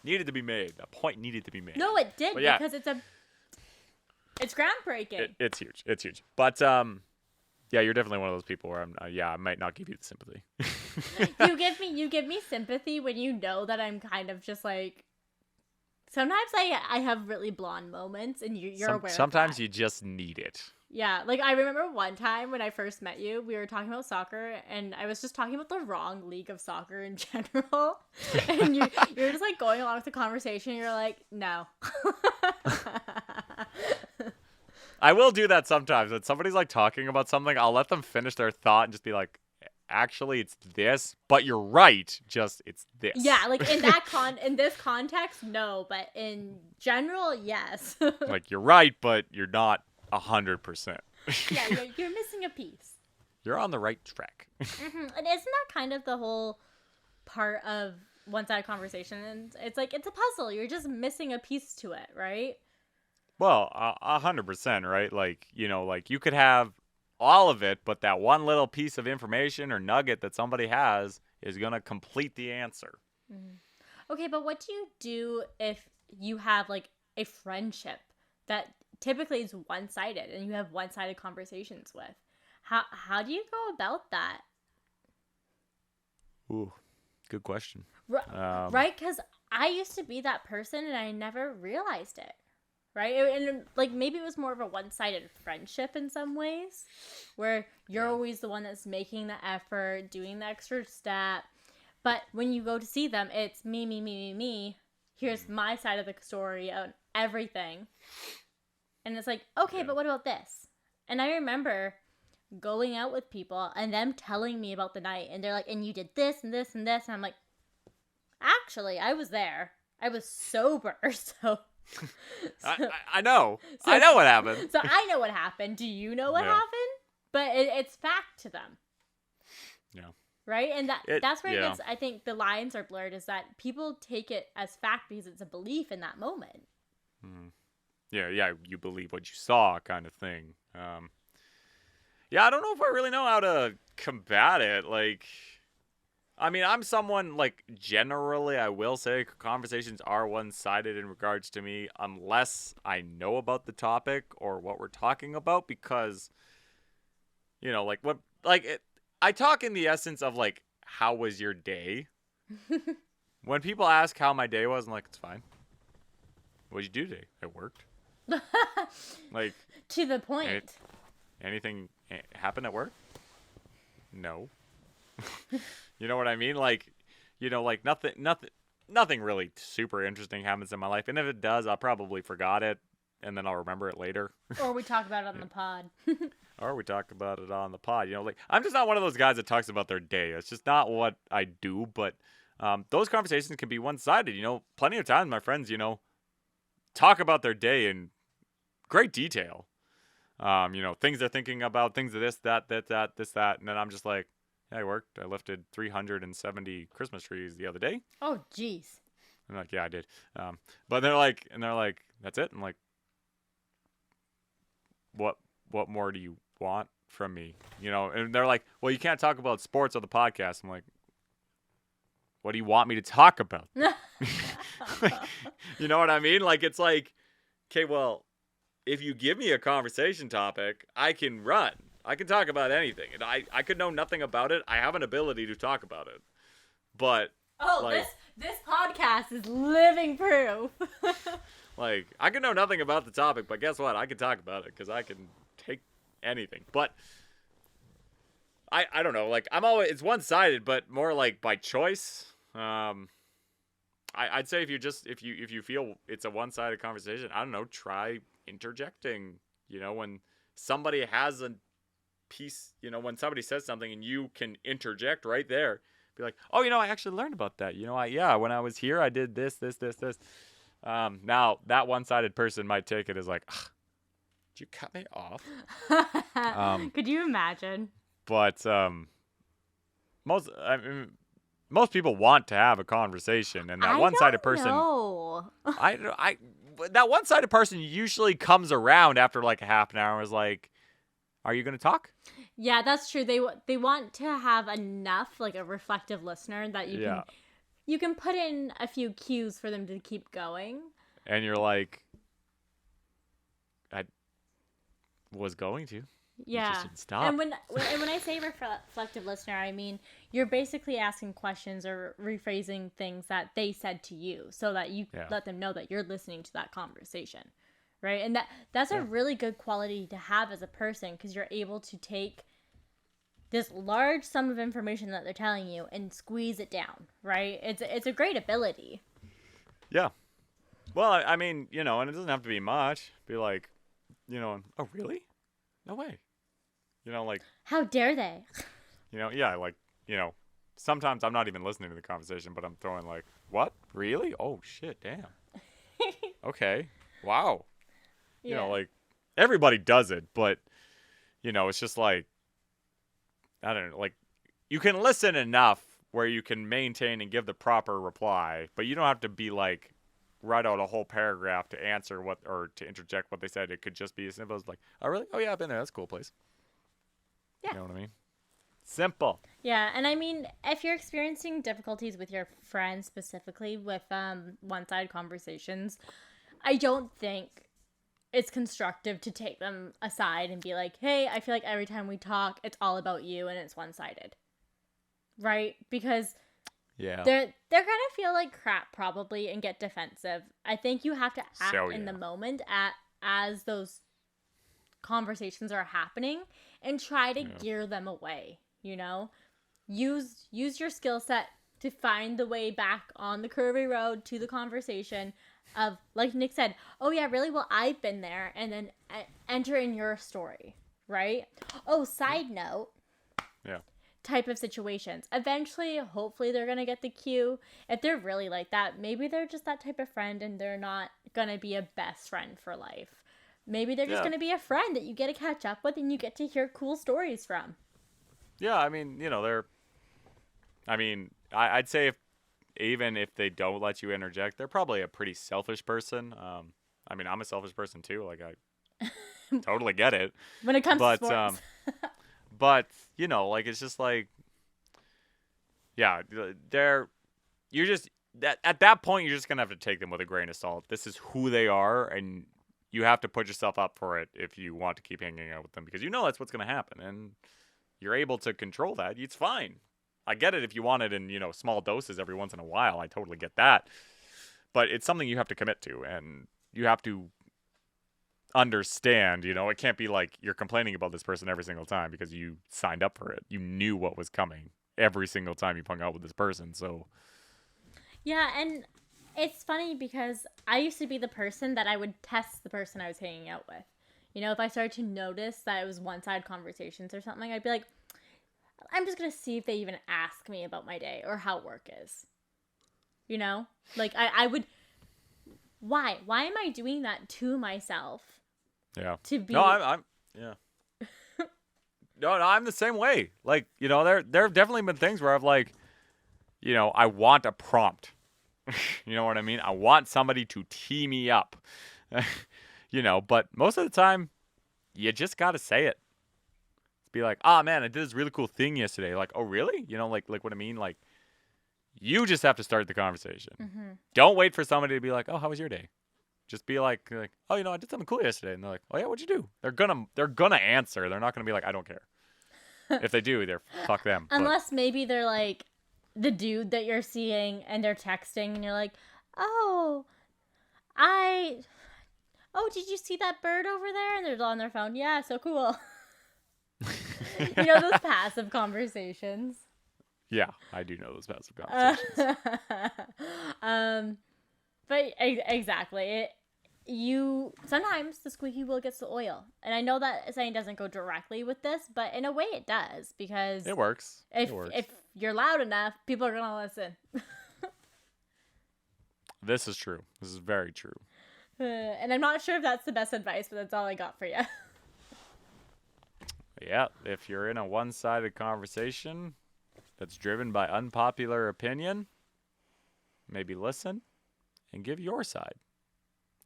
needed to be made. A point needed to be made. No, it did, because it's groundbreaking. It's huge. It's huge. But you're definitely one of those people where I might not give you the sympathy. You give me sympathy when you know that I'm kind of just like. Sometimes I have really blonde moments, and you're aware. Sometimes of that. you just need it. Yeah, like I remember one time when I first met you, we were talking about soccer, and I was just talking about the wrong league of soccer in general, and you're just like going along with the conversation. You're like, no. I will do that sometimes. When somebody's like talking about something, I'll let them finish their thought and just be like, actually, it's this, but you're right. Just it's this. Yeah, like in this context, no, but in general, yes. Like you're right, but you're not 100%. Yeah, you're missing a piece. You're on the right track. Mm-hmm. And isn't that kind of the whole part of one-sided conversation? And it's like it's a puzzle. You're just missing a piece to it, right? Well, 100%, right? Like like you could have all of it, but that one little piece of information or nugget that somebody has is going to complete the answer. Mm-hmm. Okay, but what do you do if you have like a friendship that typically is one-sided and you have one-sided conversations with? How do you go about that? Ooh, good question. Right? Because I used to be that person and I never realized it. Right? And like maybe it was more of a one-sided friendship in some ways, where you're always the one that's making the effort, doing the extra step. But when you go to see them, it's me. Here's my side of the story on everything. And it's like, okay, but what about this? And I remember going out with people and them telling me about the night. And they're like, and you did this and this and this. And I'm like, actually, I was there. I was sober, so... I know. I know what happened. So I know what happened. Do you know what happened? But it's fact to them. Yeah. Right? And that's where it gets, I think the lines are blurred, is that people take it as fact because it's a belief in that moment. Mm. Yeah, you believe what you saw kind of thing. I don't know if I really know how to combat it. Like, I mean, I'm someone, like, generally, I will say conversations are one-sided in regards to me unless I know about the topic or what we're talking about, because, I talk in the essence of, like, how was your day? When people ask how my day was, I'm like, it's fine. What'd you do today? I worked. Like, to the point. Anything happen at work? No. You know what I mean? Like, like nothing really super interesting happens in my life. And if it does, I probably forgot it and then I'll remember it later. Or we talk about it on the pod. Or we talk about it on the pod. Like, I'm just not one of those guys that talks about their day. It's just not what I do. But those conversations can be one-sided. Plenty of times my friends, talk about their day in great detail. Things they're thinking about, things of this, that. And then I'm just like, yeah, I worked. I lifted 370 Christmas trees the other day. Oh, jeez. I'm like, yeah, I did. But they're like, that's it. I'm like, what more do you want from me? And they're like, well, you can't talk about sports on the podcast. I'm like, what do you want me to talk about? You know what I mean? Like, it's like, okay, well, if you give me a conversation topic, I can run. I can talk about anything. And I could know nothing about it. I have an ability to talk about it. But like, this podcast is living proof. like, I could know nothing about the topic, but guess what? I can talk about it because I can take anything. But I don't know. Like, it's one-sided, but more like by choice. I'd say if you feel it's a one-sided conversation, I don't know, try interjecting. You know, when somebody has a piece, you know, when somebody says something and you can interject right there, be like, oh, you know, I actually learned about that. You know, when I was here, I did this. Now that one-sided person might take it as like, did you cut me off? Could you imagine? But most people want to have a conversation, and that one-sided person. That one-sided person usually comes around after like a half an hour. Is like, are you going to talk? Yeah, that's true. They want to have enough, like a reflective listener that you can put in a few cues for them to keep going. And you're like, I was going to. Yeah. You just didn't stop. And when I say reflective listener, I mean you're basically asking questions or rephrasing things that they said to you, so that you let them know that you're listening to that conversation. Right? And that's a really good quality to have as a person, because you're able to take this large sum of information that they're telling you and squeeze it down, right? It's a great ability. Yeah. Well, I mean, you know, and it doesn't have to be much. Be like, you know, oh, really? No way. You know, like, how dare they? You know, yeah, like, you know, sometimes I'm not even listening to the conversation, but I'm throwing like, what? Really? Oh, shit, damn. Okay. Wow. You know, like, everybody does it, but, you know, it's just like, I don't know, like, you can listen enough where you can maintain and give the proper reply, but you don't have to be like, write out a whole paragraph to answer or to interject what they said. It could just be as simple as like, oh, really? Oh, yeah, I've been there. That's a cool place. Yeah. You know what I mean? Simple. Yeah, and I mean, if you're experiencing difficulties with your friends, specifically with one-sided conversations, I don't think it's constructive to take them aside and be like, hey, I feel like every time we talk, it's all about you and it's one-sided. Right? Because they're gonna feel like crap probably and get defensive. I think you have to act in the moment as those conversations are happening and try to gear them away, you know? Use your skill set to find the way back on the curvy road to the conversation of, like Nick said, oh yeah, really? Well, I've been there, and then enter in your story, right? Oh, side note. Yeah. Type of situations. Eventually, hopefully they're going to get the cue. If they're really like that, maybe they're just that type of friend and they're not going to be a best friend for life. Maybe they're just going to be a friend that you get to catch up with and you get to hear cool stories from. Yeah, I mean, you know, I'd say even if they don't let you interject, they're probably a pretty selfish person. I mean, I'm a selfish person too. Like, I totally get it. When it comes to sports. But, you know, like, it's just like, yeah, at that point, you're just going to have to take them with a grain of salt. This is who they are, and you have to put yourself up for it if you want to keep hanging out with them, because you know that's what's going to happen, and you're able to control that. It's fine. I get it if you want it in, you know, small doses every once in a while. I totally get that. But it's something you have to commit to, and you have to understand, you know, it can't be like you're complaining about this person every single time because you signed up for it. You knew what was coming every single time you hung out with this person. So yeah, and it's funny because I used to be the person that I would test the person I was hanging out with. You know, if I started to notice that it was one-sided conversations or something, I'd be like, I'm just gonna see if they even ask me about my day or how work is. You know, like I would. Why am I doing that to myself? Yeah. To be. No, I'm yeah. No, I'm the same way. Like, you know, there have definitely been things where I've like, you know, I want a prompt. You know what I mean? I want somebody to tee me up. You know, but most of the time, you just gotta say it. Be like, oh man, I did this really cool thing yesterday. Like, oh really? You know, like what I mean? Like, You just have to start the conversation. Mm-hmm. Don't wait for somebody to be like, "Oh, how was your day?" Just be like, "Oh, I did something cool yesterday." And they're like, "Oh yeah, what'd you do?" They're gonna answer. They're not gonna be like, "I don't care." If they do, they're fuck them. Unless maybe they're like the dude that you're seeing and they're texting and you're like, "Oh, did you see that bird over there?" And they're on their phone. Yeah, so cool. Those passive conversations. Yeah, I do know those passive conversations. But exactly. Sometimes the squeaky wheel gets the oil. And I know that saying doesn't go directly with this, but in a way it does, because It works. If you're loud enough, people are going to listen. This is true. This is very true. And I'm not sure if that's the best advice, but that's all I got for you. Yeah, if you're in a one-sided conversation that's driven by unpopular opinion, maybe listen and give your side.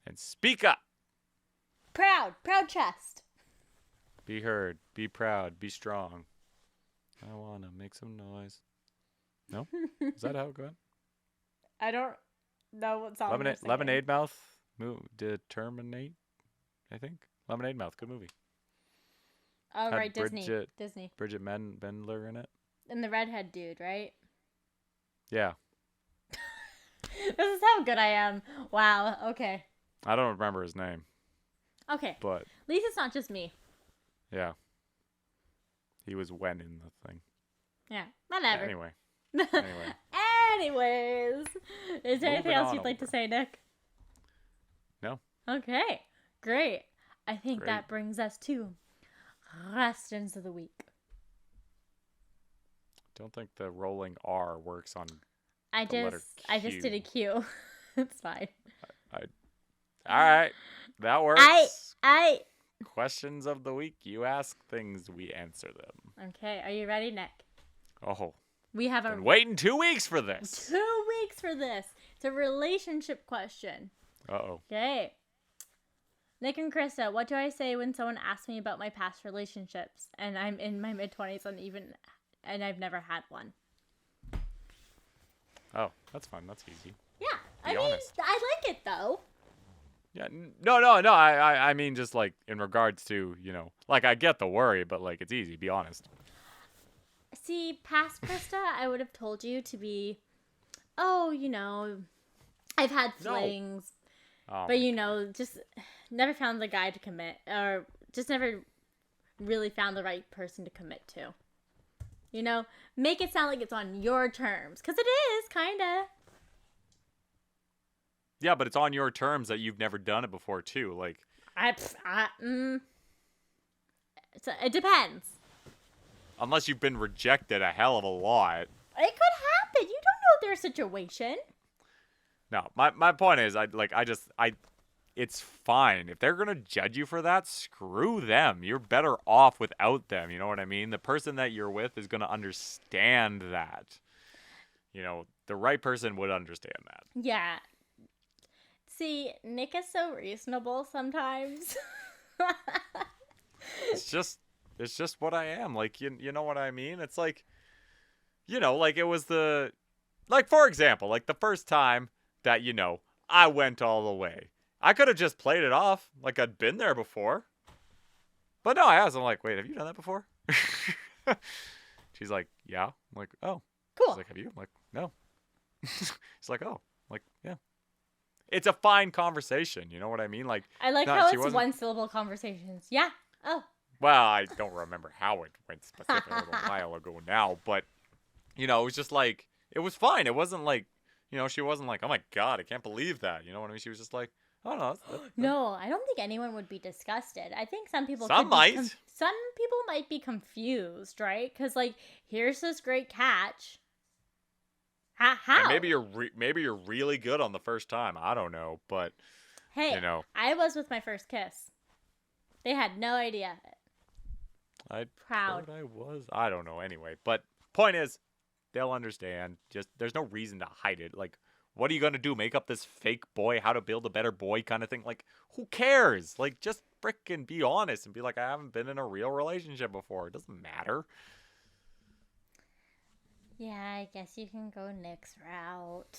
And speak up. Proud chest. Be heard. Be proud. Be strong. I want to make some noise. No? Is that how it goes? I don't know what song Lemonade Mouth. Determinate, I think. Lemonade Mouth. Good movie. Oh, Had right. Disney. Bridget Mendler in it. And the redhead dude, right? Yeah. This is how good I am. Wow. Okay. I don't remember his name. Okay. But at least it's not just me. yeah. He was Wen in the thing. Yeah. Whatever. Anyway. Anyways. Is there anything else you'd like to say, Nick? No. Okay. Great. I think that brings us to questions of the week. Don't think the rolling R works on I just did a Q. It's fine. All right. That works. I Questions of the week. You ask things, we answer them. Okay, are you ready, Nick? Oh. We have been waiting 2 weeks for this. 2 weeks for this. It's a relationship question. Uh-oh. Okay. Nick and Krysta, what do I say when someone asks me about my past relationships and I'm in my mid-20s and I've never had one? Oh, that's fun. That's easy. Yeah. Be honest. I like it though. Yeah, no. I mean, just like in regards to, like I get the worry, but like it's easy. Be honest. See, past Krysta, I would have told you to be, I've had flings, but just never found the guy to commit, or just never really found the right person to commit to. Make it sound like it's on your terms, because it is, kind of. Yeah, but it's on your terms that you've never done it before, too. Like, it depends. Unless you've been rejected a hell of a lot. It could happen. You don't know their situation. No, my point is, it's fine. If they're going to judge you for that, screw them. You're better off without them. You know what I mean? The person that you're with is going to understand that. The right person would understand that. Yeah. See, Nick is so reasonable sometimes. It's just what I am. Like, you know what I mean? It's like, like it was for example, like the first time that, I went all the way. I could have just played it off like I'd been there before. But no, I asked. I'm like, wait, have you done that before? She's like, yeah. I'm like, oh. Cool. She's like, have you? I'm like, no. She's like, oh. I'm like, yeah. It's a fine conversation. You know what I mean? Like, I like how it's one-syllable conversations. Yeah. Oh. Well, I don't remember how it went specifically a while ago now, but, it was just like, it was fine. It wasn't like, she wasn't like, oh my God, I can't believe that. You know what I mean? She was just like, oh no. No, I don't think anyone would be disgusted. I think some people might. Some people might be confused, right? Because, like, here's this great catch. How? And maybe you're really good on the first time. I don't know, but, hey, I was with my first kiss. They had no idea. Proud. I was. I don't know. Anyway, but point is, they'll understand. Just there's no reason to hide it. Like, what are you gonna do? Make up this fake boy, how to build a better boy kind of thing? Like, who cares? Like, just frickin' be honest and be like, I haven't been in a real relationship before. It doesn't matter. Yeah, I guess you can go Nick's route.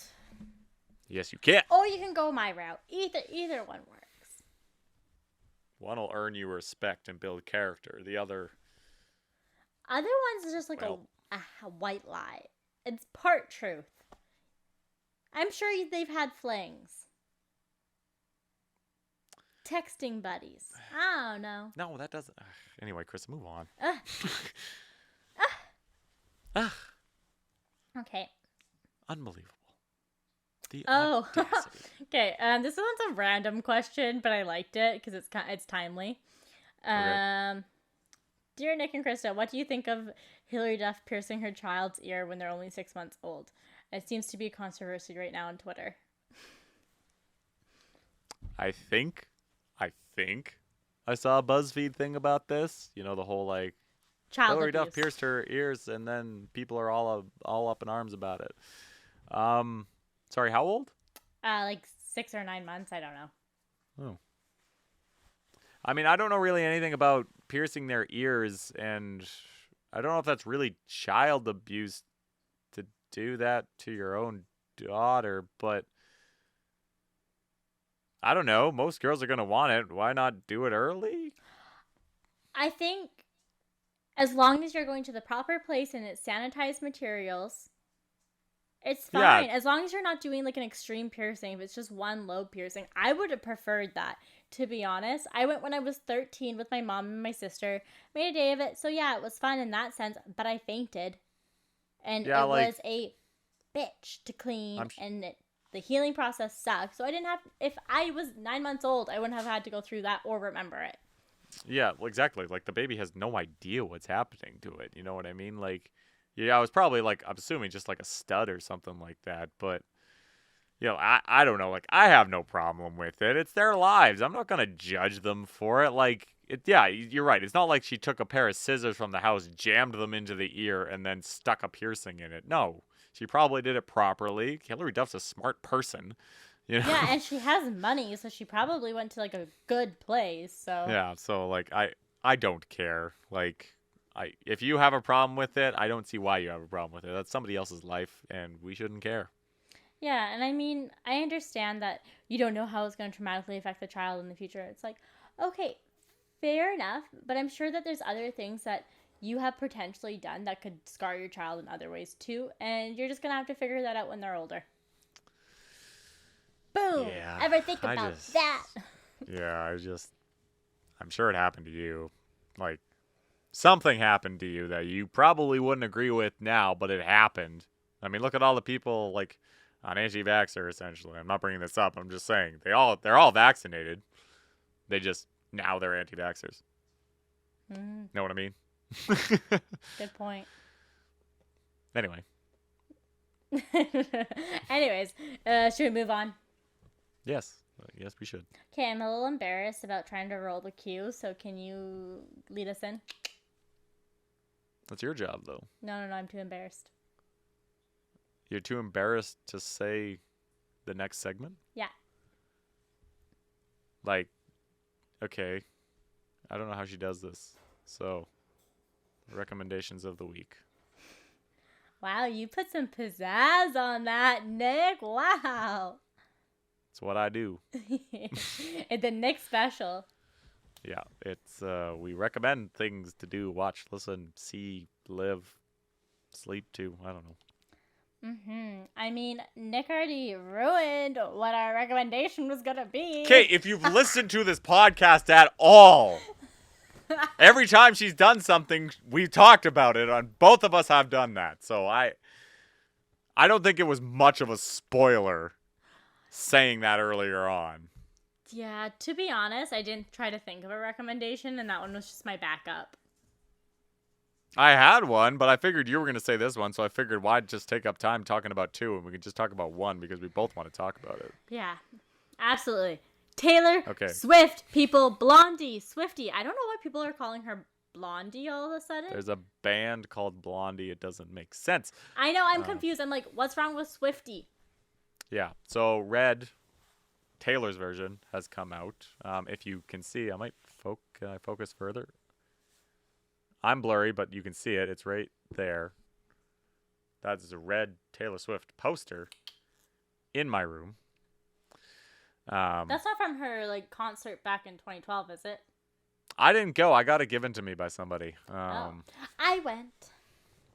Yes, you can. Or you can go my route. Either one works. One will earn you respect and build character. The other... Other ones is just like Well. a white lie. It's part truth. I'm sure they've had flings. Texting buddies. I don't know. No, that doesn't... Anyway, Chris, move on. Okay. Unbelievable. The Oh. audacity. Okay. This one's a random question, but I liked it because it's timely. Okay. Dear Nick and Krysta, what do you think of Hilary Duff piercing her child's ear when they're only 6 months old? It seems to be a controversy right now on Twitter. I think I saw a BuzzFeed thing about this. You know, the whole like Child Hilary abuse. Duff pierced her ears, and then people are all up in arms about it. Sorry, how old? Like 6 or 9 months. I don't know. Oh. I mean, I don't know really anything about piercing their ears, and I don't know if that's really child abuse to do that to your own daughter, but I don't know. Most girls are going to want it. Why not do it early? I think as long as you're going to the proper place and it's sanitized materials, it's fine. Yeah. As long as you're not doing like an extreme piercing, if it's just one lobe piercing, I would have preferred that, to be honest. I went when I was 13 with my mom and my sister, made a day of it. So yeah, it was fun in that sense, but I fainted. And Yeah, it like, was a bitch to clean, and the healing process sucked. So I didn't have, if I was 9 months old, I wouldn't have had to go through that or remember it. Yeah, well, exactly. Like, the baby has no idea what's happening to it. You know what I mean? Like, yeah, I was probably, like, I'm assuming just, like, a stud or something like that. But, you know, I don't know. Like, I have no problem with it. It's their lives. I'm not going to judge them for it. Like, yeah, you're right. It's not like she took a pair of scissors from the house, jammed them into the ear, and then stuck a piercing in it. No, she probably did it properly. Hilary Duff's a smart person. You know? Yeah, and she has money, so she probably went to like a good place. So Yeah, so like I don't care. Like if you have a problem with it, I don't see why you have a problem with it. That's somebody else's life and we shouldn't care. yeah, and I mean, I understand that you don't know how it's going to traumatically affect the child in the future. It's like, okay, fair enough, but I'm sure that there's other things that you have potentially done that could scar your child in other ways too, and you're just going to have to figure that out when they're older. Boom! Yeah, Ever think about that? Yeah, I'm sure it happened to you. Like, something happened to you that you probably wouldn't agree with now, but it happened. I mean, look at all the people, like, on anti-vaxxer, essentially. I'm not bringing this up. I'm just saying. They're all vaccinated. Now they're anti-vaxxers. Know what I mean? Good point. Anyway. Anyways, should we move on? Yes, we should. Okay, I'm a little embarrassed about trying to roll the cue, so can you lead us in? That's your job, though. No, I'm too embarrassed. You're too embarrassed to say the next segment? Yeah. Like, okay. I don't know how she does this. So, recommendations of the week. Wow, you put some pizzazz on that, Nick. Wow. It's what I do. It's the Nick special. Yeah, it's we recommend things to do, watch, listen, see, live, sleep to. I don't know. I mean, Nick already ruined what our recommendation was gonna be. Okay, if you've listened to this podcast at all, every time she's done something, we've talked about it. On both of us have done that, so I don't think it was much of a spoiler saying that earlier on. Yeah, to be honest, I didn't try to think of a recommendation, and that one was just my backup. I had one, but I figured you were going to say this one, so I figured why just take up time talking about two, and we could just talk about one because we both want to talk about it. Yeah, absolutely. Taylor Okay. Swift, people, Blondie, Swiftie. I don't know why people are calling her Blondie all of a sudden. There's a band called Blondie. It doesn't make sense. I know, I'm confused. I'm like, what's wrong with Swiftie? Yeah, so Red, Taylor's version, has come out. If you can see, I might can I focus further? I'm blurry, but you can see it. It's right there. That is a red Taylor Swift poster in my room. That's not from her like concert back in 2012, is it? I didn't go. I got it given to me by somebody. I went.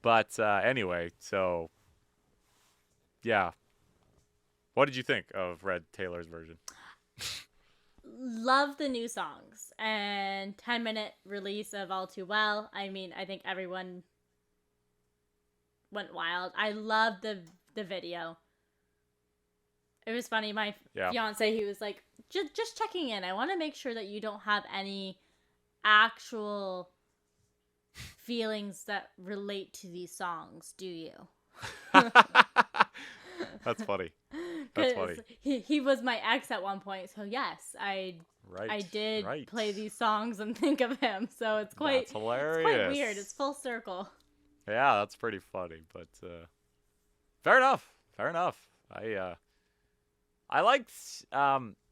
But anyway, so yeah. What did you think of Red Taylor's version? Love the new songs and 10-minute release of All Too Well. I mean, I think everyone went wild. I loved the video. It was funny. My fiance, he was like, just checking in. I want to make sure that you don't have any actual feelings that relate to these songs, do you? That's funny. That's funny. He was my ex at one point, so yes, I did play these songs and think of him. So it's quite hilarious. It's quite weird. It's full circle. Yeah, that's pretty funny. But fair enough. Fair enough. I liked.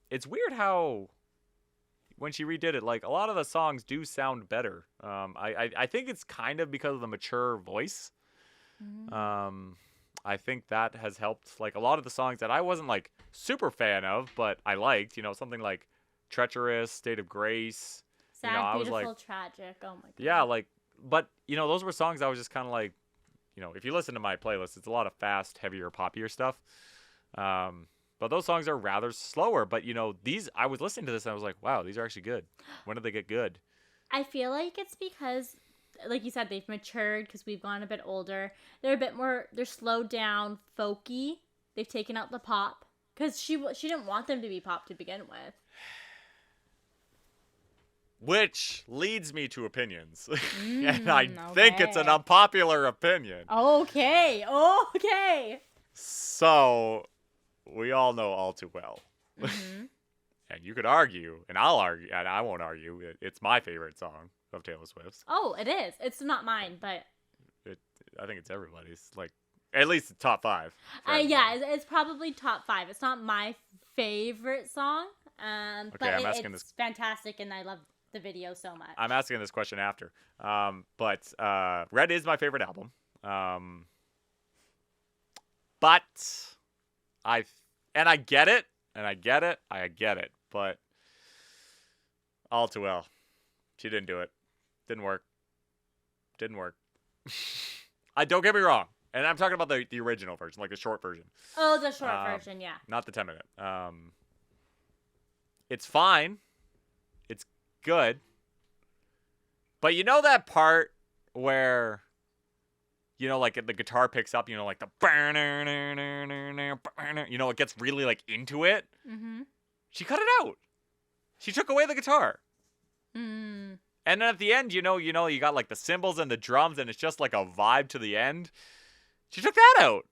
It's weird how when she redid it, like a lot of the songs do sound better. I think it's kind of because of the mature voice. I think that has helped. Like a lot of the songs that I wasn't like super fan of, but I liked. Something like "Treacherous," "State of Grace." Sad, I beautiful, was like, tragic. Oh my god. Yeah, like, but those were songs I was just kind of like, if you listen to my playlist, it's a lot of fast, heavier, poppier stuff. But those songs are rather slower. But these, I was listening to this and I was like, wow, these are actually good. When did they get good? I feel like it's because, like you said, they've matured because we've gone a bit older. They're a bit more, they're slowed down, folky. They've taken out the pop because she didn't want them to be pop to begin with. Which leads me to opinions. And I think it's an unpopular opinion. Okay. So, we all know All Too Well. And you could argue, and I'll argue, and I won't argue, it's my favorite song of Taylor Swift's. Oh, it is. It's not mine, but... I think it's everybody's. Like, at least the top 5. Yeah, it's probably top 5. It's not my favorite song, but it's fantastic, and I love the video so much. I'm asking this question after. But Red is my favorite album. But I get it. But All Too Well. She didn't do it. Didn't work. I don't get me wrong. And I'm talking about the original version, like the short version. Oh, the short version, yeah. Not the 10-minute. It's fine. It's good. But that part where, like the guitar picks up, like the, it gets really like into it. Mm-hmm. She cut it out. She took away the guitar. And then at the end, you got like the cymbals and the drums and it's just like a vibe to the end. She took that out.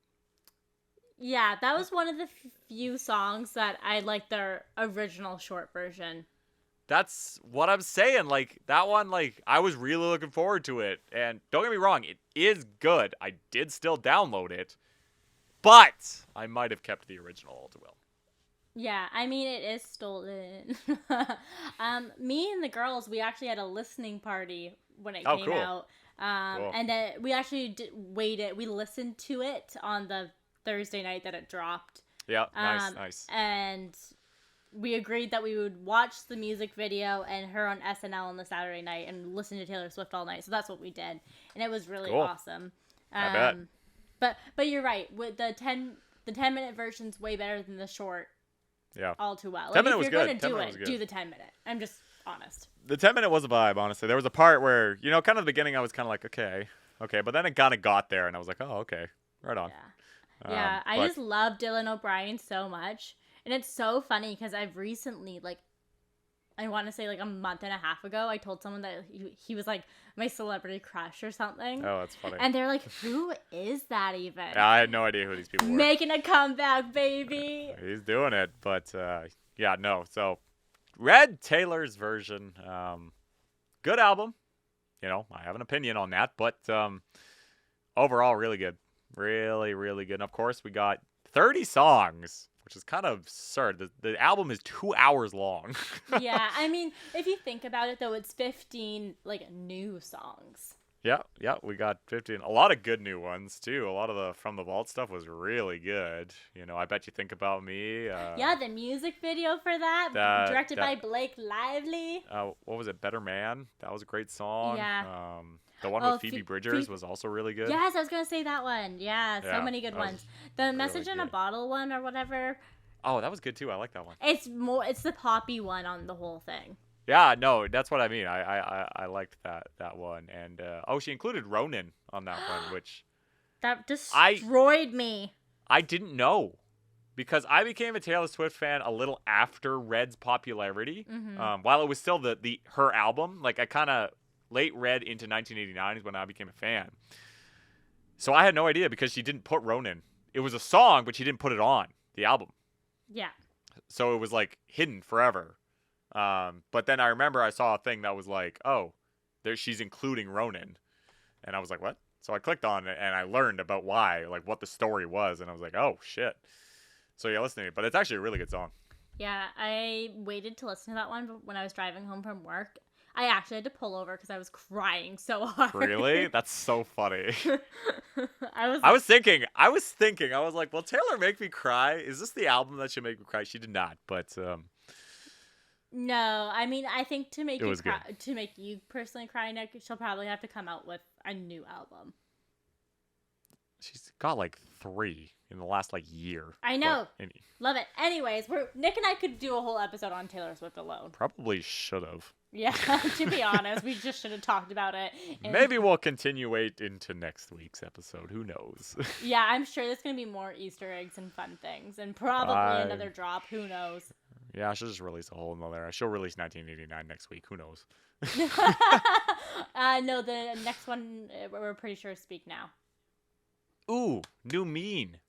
Yeah, that was one of the few songs that I liked their original short version. That's what I'm saying. Like, that one, like, I was really looking forward to it. And don't get me wrong, it is good. I did still download it. But I might have kept the original All Too Well. Yeah, I mean, it is stolen. Me and the girls, we actually had a listening party when it came out. Cool. And then we actually waited. We listened to it on the Thursday night that it dropped. Yeah, nice. And we agreed that we would watch the music video and her on SNL on the Saturday night and listen to Taylor Swift all night. So that's what we did, and it was really awesome. I bet. But you're right. With the 10-minute version's way better than the short. Yeah. All Too Well. 10-minute was if you're good. gonna do the 10-minute. I'm just honest. The 10-minute was a vibe, honestly. There was a part where, kind of the beginning, I was kind of like, okay, but then it kind of got there, and I was like, oh, okay, right on. Yeah. I just love Dylan O'Brien so much. And it's so funny because I've recently, like, I want to say like a month and a half ago, I told someone that he was like my celebrity crush or something. Oh, that's funny. And they're like, who is that even? I had no idea who these people were. Making a comeback, baby. He's doing it. But, yeah, no. So, Red Taylor's version, good album. I have an opinion on that. But overall, really good. Really, really good. And, of course, we got 30 songs, which is kind of absurd. The album is 2 hours long. Yeah, I mean, if you think about it, though, it's 15, like, new songs. Yeah, we got 15. A lot of good new ones too. A lot of the From the Vault stuff was really good. I Bet You Think About Me. Yeah, the music video for that, directed by Blake Lively. What was it? Better Man. That was a great song. Yeah. The one with Phoebe Bridgers was also really good. Yes, I was gonna say that one. Yeah, so many good ones. The really Message in a Bottle one or whatever. Oh, that was good too. I like that one. It's the poppy one on the whole thing. Yeah, no, that's what I mean. I liked that one, and she included Ronan on that one, which that destroyed me. I didn't know, because I became a Taylor Swift fan a little after Red's popularity. Mm-hmm. While it was still her album, like I kind of late Red into 1989 is when I became a fan. So I had no idea, because she didn't put Ronan. It was a song, but she didn't put it on the album. Yeah. So it was like hidden forever. But then I remember I saw a thing that was like, oh, she's including Ronan. And I was like, what? So I clicked on it and I learned about why, like what the story was. And I was like, oh, shit. So yeah, listen to it. But it's actually a really good song. Yeah, I waited to listen to that one when I was driving home from work. I actually had to pull over because I was crying so hard. Really? That's so funny. I was thinking, I was like, will Taylor make me cry? Is this the album that should make me cry? She did not, but no, I mean, I think to make you personally cry, Nick, she'll probably have to come out with a new album. She's got like 3 in the last like year. I know. Love it. Anyways, Nick and I could do a whole episode on Taylor Swift alone. Probably should have. Yeah, to be honest, we just should have talked about it. Maybe we'll continue into next week's episode. Who knows? Yeah, I'm sure there's going to be more Easter eggs and fun things, and probably another drop. Who knows? Yeah, she'll just release a whole nother. She'll release 1989 next week. Who knows? No, the next one, we're pretty sure Speak Now. Ooh, new Mean.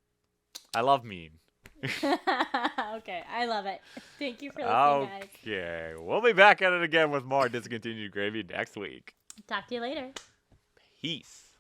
I love Mean. Okay, I love it. Thank you for listening, guys. Okay, we'll be back at it again with more Discontinued Gravy next week. Talk to you later. Peace.